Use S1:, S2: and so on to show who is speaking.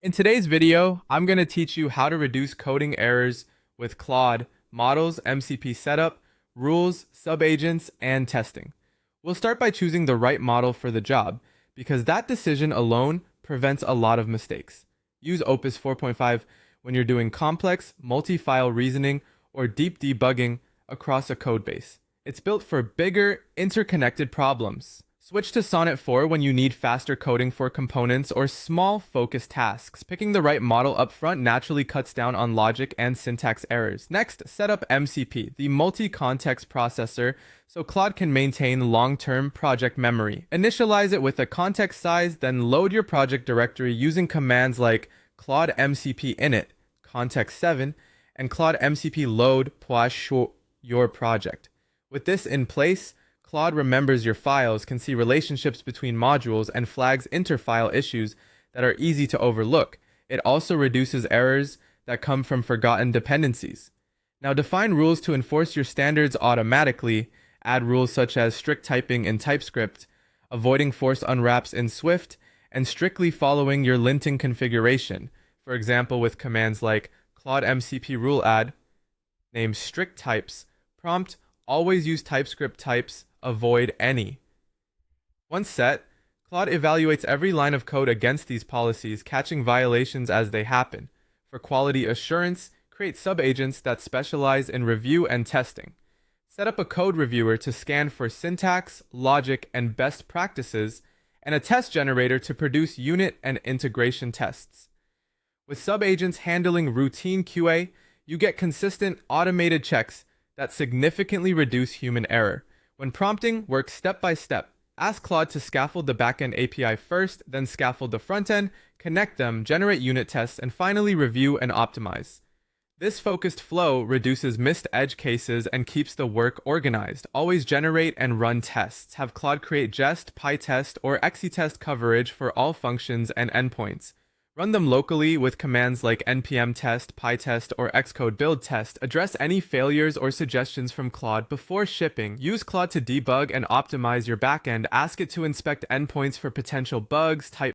S1: In today's video, I'm going to teach you how to reduce coding errors with Claude, models, MCP setup, rules, subagents, and testing. We'll start by choosing the right model for the job, because that decision alone prevents a lot of mistakes. Use Opus 4.5 when you're doing complex, multi-file reasoning or deep debugging across a codebase. It's built for bigger, interconnected problems. Switch to Sonnet 4 when you need faster coding for components or small, focused tasks. Picking the right model up front naturally cuts down on logic and syntax errors. Next, set up MCP, the multi-context processor, so Claude can maintain long-term project memory. Initialize it with a context size, then load your project directory using commands like Claude MCP init, context 7, and Claude MCP load your project. With this in place, Claude remembers your files, can see relationships between modules, and flags interfile issues that are easy to overlook. It also reduces errors that come from forgotten dependencies. Now define rules to enforce your standards automatically. Add rules such as strict typing in TypeScript, avoiding force unwraps in Swift, and strictly following your linting configuration. For example, with commands like Claude MCP rule add, name strict types, prompt always use TypeScript types, avoid any. Once set, Claude evaluates every line of code against these policies, catching violations as they happen. For quality assurance, create subagents that specialize in review and testing. Set up a code reviewer to scan for syntax, logic, and best practices, and a test generator to produce unit and integration tests. With subagents handling routine QA, you get consistent automated checks that significantly reduce human error. When prompting, work step by step. Ask Claude to scaffold the backend API first, then scaffold the frontend, connect them, generate unit tests, and finally review and optimize. This focused flow reduces missed edge cases and keeps the work organized. Always generate and run tests. Have Claude create jest, pytest, or exitest coverage for all functions and endpoints. Run them locally with commands like npm test, pytest, or xcode build test. Address any failures or suggestions from Claude before shipping. Use Claude to debug and optimize your backend. Ask it to inspect endpoints for potential bugs, type